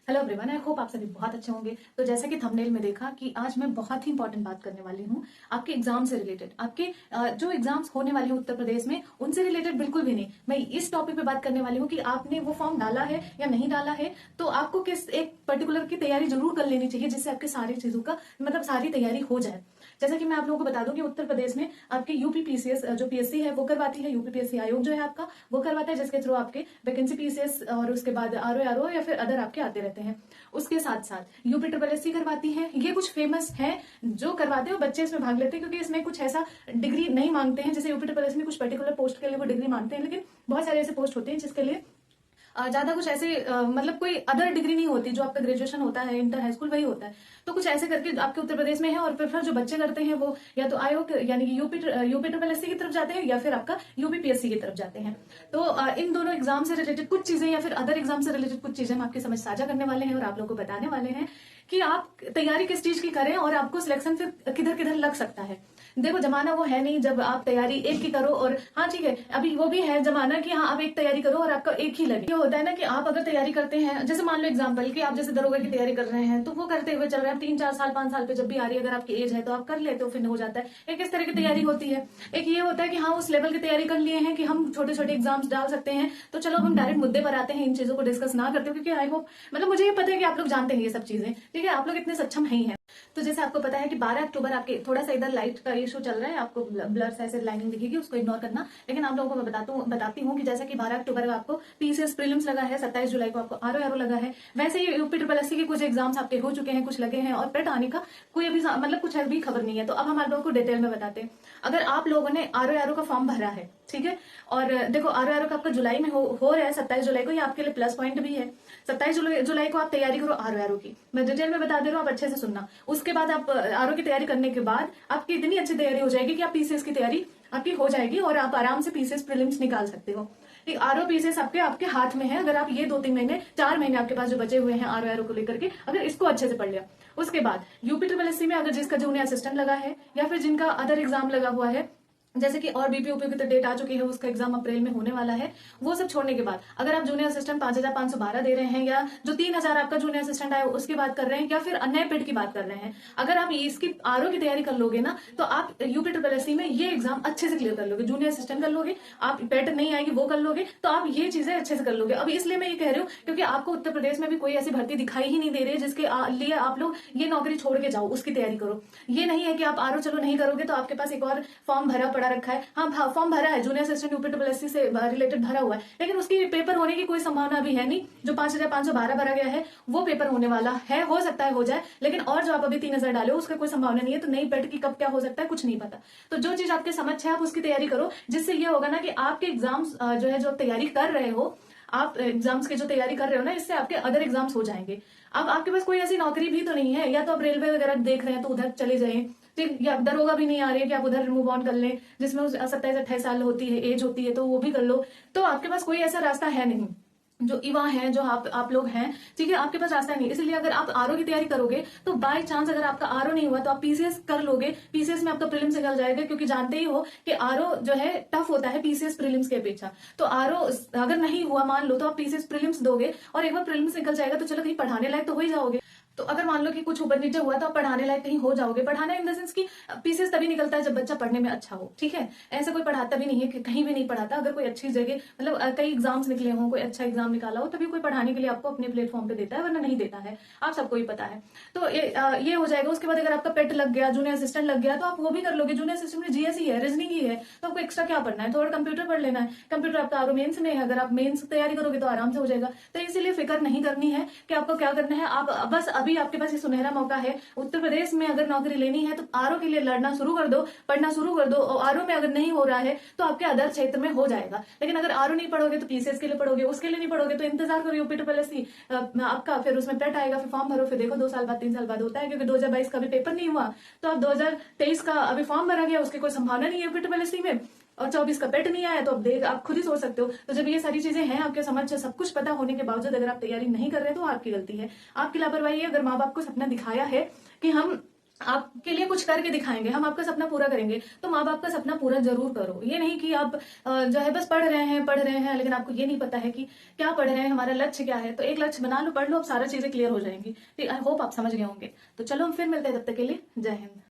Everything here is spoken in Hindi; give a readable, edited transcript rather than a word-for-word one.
हेलो एवरीवन, आई होप आप सभी बहुत अच्छे होंगे। तो जैसा कि थंबनेल में देखा कि आज मैं बहुत ही इंपॉर्टेंट बात करने वाली हूँ आपके एग्जाम से रिलेटेड। आपके जो एग्जाम्स होने वाले हैं उत्तर प्रदेश में उनसे रिलेटेड बिल्कुल भी नहीं। मैं इस टॉपिक पे बात करने वाली हूँ कि आपने वो फॉर्म डाला है या नहीं डाला है, तो आपको किस एक पर्टिकुलर की तैयारी जरूर कर लेनी चाहिए जिससे आपकी सारी चीजों का मतलब सारी तैयारी हो जाए। जैसा कि मैं आप लोगों को बता दूं कि उत्तर प्रदेश में आपके यूपी पीसीएस जो पीएससी है वो करवाती है, यूपी पीएससी आयोग जो है आपका वो करवाता है, जिसके थ्रू आपके वैकेंसी पीसीएस और उसके बाद आरओ या फिर अदर आपके आते रहते हैं। उसके साथ साथ यूपी ट्रिपल एससी करवाती है। ये कुछ फेमस है जो करवाते हैं, बच्चे इसमें भाग लेते हैं क्योंकि इसमें कुछ ऐसा डिग्री नहीं मांगते हैं। जैसे यूपी ट्रिपल एससी में कुछ पर्टिकुलर पोस्ट के लिए वो डिग्री मांगते हैं, लेकिन बहुत सारे ऐसे पोस्ट होते हैं जिसके लिए ज्यादा कुछ ऐसे मतलब कोई अदर डिग्री नहीं होती। जो आपका ग्रेजुएशन होता है, इंटर हाई स्कूल, वही होता है। तो कुछ ऐसे करके आपके उत्तर प्रदेश में है, और प्रेफर जो बच्चे करते हैं वो या तो आयोग यानी कि यूपी ट्रिपल एससी की तरफ जाते हैं या फिर आपका यूपी पीएससी की तरफ जाते हैं। तो इन दोनों एग्जाम से रिलेटेड कुछ चीजें या फिर अदर एग्जाम से रिलेटेड कुछ चीजें हम आपकी समझ साझा करने वाले हैं और आप लोगों को बताने वाले हैं कि आप तैयारी किस चीज की करें और आपको सिलेक्शन फिर किधर किधर लग सकता है। देखो, जमाना वो है नहीं जब आप तैयारी एक की करो और हाँ ठीक है, अभी वो भी है जमाना कि हाँ आप एक तैयारी करो और आपका एक ही लगे। ये होता है ना कि आप अगर तैयारी करते हैं, जैसे मान लो एग्जांपल कि आप जैसे दरोगा की तैयारी कर रहे हैं, तो वो करते हुए चल रहे हैं 3-4 साल 5 साल पे जब भी आ रही है, अगर आपकी एज है तो आप कर लेते हो, फिर हो जाता है। एक इस तरह की तैयारी होती है। एक ये होता है कि हाँ उस लेवल की तैयारी कर लिए हैं कि हम छोटे छोटे एग्जाम्स डाल सकते हैं। तो चलो हम डायरेक्ट मुद्दे पर आते हैं, इन चीजों को डिस्कस ना करते हो, क्योंकि आई होप मतलब मुझे ये पता है कि आप लोग जानते हैं ये सब चीजें, ठीक है, आप लोग इतने सक्षम नहीं है। तो जैसे आपको पता है कि 12 अक्टूबर आपके थोड़ा सा इधर लाइट का इशू चल रहा है, आपको ब्लर से ऐसे लाइनिंग दिखेगी, उसको इग्नोर करना। लेकिन आप लोगों को मैं बताती हूँ कि जैसा कि 12 अक्टूबर को आपको पीसीएस प्रीलिम्स लगा है, 27 जुलाई को आपको आरओ लगा है, वैसे ही यूपी ट्रिपल एससी के कुछ एग्जाम्स आपके हो चुके हैं, कुछ लगे हैं, और पेट आने का कोई अभी मतलब कुछ अभी खबर नहीं है। तो अब हम आप लोगों को डिटेल में बताते हैं। अगर आप लोगों ने आरओ का फॉर्म भरा है, ठीक है, और देखो आरओ का आपका जुलाई में हो रहा है 27 जुलाई को, ये आपके लिए प्लस पॉइंट भी है। 27 जुलाई को आप तैयारी करो आरओ की, मैं डिटेल में बता दे रहा हूँ, आप अच्छे से सुनना। उसके बाद आप आरओ की तैयारी करने के बाद आपकी इतनी अच्छी तैयारी हो जाएगी कि आप पीसीएस की तैयारी आपकी हो जाएगी और आप आराम से पीसीएस प्रीलिम्स निकाल सकते हो। आरओ पीसीएस आपके आपके हाथ में है। अगर आप ये 2-3 महीने 4 महीने आपके पास जो बचे हुए हैं आरओ को लेकर के, अगर इसको अच्छे से पढ़ लिया, उसके बाद यूपी ट्रिपल एससी में अगर जिसका जूनियर असिस्टेंट लगा है या फिर जिनका अदर एग्जाम लगा हुआ है, जैसे कि और बीपीओ की तो डेट आ चुकी है, उसका एग्जाम अप्रैल में होने वाला है, वो सब छोड़ने के बाद अगर आप जूनियर असिस्टेंट 5,512 दे रहे हैं, या जो 3,000 आपका जूनियर असिस्टेंट आया उसकी बात कर रहे हैं, या फिर नए पेड की बात कर रहे हैं, अगर आप इसकी आरओ की तैयारी कर लोगे ना, तो आप यूपी ट्रिपल एससी में ये एग्जाम अच्छे से क्लियर कर लोगे। जूनियर असिस्टेंट कर लोगे, आप पेड नहीं आएगी वो कर लोगे, तो आप ये चीजें अच्छे से कर लोगे। अब इसलिए मैं ये कह रही हूँ क्योंकि आपको उत्तर प्रदेश में भी कोई ऐसी भर्ती दिखाई ही नहीं दे रही है जिसके लिए आप लोग ये नौकरी छोड़ के जाओ, उसकी तैयारी करो। ये नहीं है कि आप आरओ चलो नहीं करोगे तो आपके पास एक और फॉर्म भरा पड़ा रखा है। हाँ फॉर्म भरा है, junior assistant UP triple SC से रिलेटेड भरा हुआ है, लेकिन उसकी पेपर होने की कोई संभावना अभी है नहीं। जो 5,512 भरा गया है वो पेपर होने वाला है, हो सकता है हो जाए, लेकिन और जो आप अभी 3,000 डाले हो उसका कोई संभावना नहीं है। तो नई पेड की कब क्या हो सकता है कुछ नहीं पता। तो जो चीज आपके समझ है आप उसकी तैयारी करो, जिससे ये होगा ना कि आपके एग्जाम्स जो है जो तैयारी कर रहे हो, आप एग्जाम्स की जो तैयारी कर रहे हो ना, इससे आपके अदर एग्जाम्स हो जाएंगे। अब आपके पास कोई ऐसी नौकरी भी तो नहीं है, या तो आप रेलवे वगैरह देख रहे हैं तो उधर चले जाएं, ठीक, या दरोगा भी नहीं आ रही है कि आप उधर मूव ऑन कर लें, जिसमें 27-28 साल होती है एज होती है, तो वो भी कर लो। तो आपके पास कोई ऐसा रास्ता है नहीं, जो युवा हैं, जो आप लोग हैं, ठीक है, आपके पास रास्ता नहीं। इसलिए अगर आप आरओ की तैयारी करोगे तो बाय चांस अगर आपका आरओ नहीं हुआ तो आप पीसीएस कर लोगे, पीसीएस में आपका प्रीलिम्स निकल जाएगा, क्योंकि जानते ही हो कि आरओ जो है टफ होता है पीसीएस प्रीलिम्स की अपेक्षा। तो आरओ अगर नहीं हुआ मान लो तो आप पीसीएस प्रीलिम्स दोगे, और एक बार प्रीलिम्स निकल जाएगा तो चलो कहीं पढ़ाने लायक तो हो ही जाओगे। तो अगर मान लो कि कुछ ऊपर नीचे हुआ तो आप पढ़ाने लायक कहीं हो जाओगे। पढ़ाना इन द सेंस की पीसीएस तभी निकलता है जब बच्चा पढ़ने में अच्छा हो, ठीक है, ऐसा कोई पढ़ाता भी नहीं है कि कहीं भी नहीं पढ़ाता। अगर कोई अच्छी जगह मतलब कई एग्जाम्स निकले हों, कोई अच्छा एग्जाम निकाला हो, तभी कोई पढ़ाने के लिए आपको अपने प्लेटफॉर्म पे देता है, वरना नहीं देता है, आप सबको ही पता है। तो ये हो जाएगा। उसके बाद अगर आपका पेट लग गया, जूनियर असिस्टेंट लग गया, तो आप वो भी कर लोगे। जूनियर असिस्टेंट में जीएस ही है, रीजनिंग ही है, तो आपको एक्स्ट्रा क्या पढ़ना है, थोड़ा कंप्यूटर पढ़ लेना है। कंप्यूटर आपका आरओ मेन्स में है, अगर आप मेन्स तैयारी करोगे तो आराम से हो जाएगा। तो इसीलिए फिक्र नहीं करनी है कि आपको क्या करना है। आप बस अभी आपके पास सुनहरा मौका है, उत्तर प्रदेश में अगर नौकरी लेनी है तो आरओ के लिए लड़ना शुरू कर दो, पढ़ना शुरू कर दो। और आरओ में अगर नहीं हो रहा है तो आपके अदर क्षेत्र में हो जाएगा। लेकिन अगर आरओ नहीं पढ़ोगे तो पीसीएस के लिए पढ़ोगे, उसके लिए नहीं पढ़ोगे तो इंतजार करो यूपी ट्रिपल एससी आपका, फिर उसमें पेट आएगा, फिर फॉर्म भरो, फिर देखो 2 साल बाद 3 साल बाद होता है, क्योंकि 2022 का भी पेपर नहीं हुआ, तो अब 2023 का अभी फॉर्म भरा गया, उसकी कोई संभावना नहीं है यूपी ट्रिपल एससी में, और 24 का पेट नहीं आया। तो अब आप खुद ही सोच सकते हो। तो जब ये सारी चीजें हैं आपके समझ सब कुछ पता होने के बावजूद अगर आप तैयारी नहीं कर रहे तो आपकी गलती है, आपकी लापरवाही है। अगर माँ बाप को सपना दिखाया है कि हम आपके लिए कुछ करके दिखाएंगे, हम आपका सपना पूरा करेंगे, तो माँ बाप का सपना पूरा जरूर करो। ये नहीं कि आप जो है बस पढ़ रहे हैं लेकिन आपको ये नहीं पता है कि क्या पढ़ रहे हैं, हमारा लक्ष्य क्या है। तो एक लक्ष्य बना लो, पढ़ लो, अब सारा चीजें क्लियर हो जाएंगी। आई होप आप समझ गए होंगे। तो चलो हम फिर मिलते हैं, तब तक के लिए जय हिंद।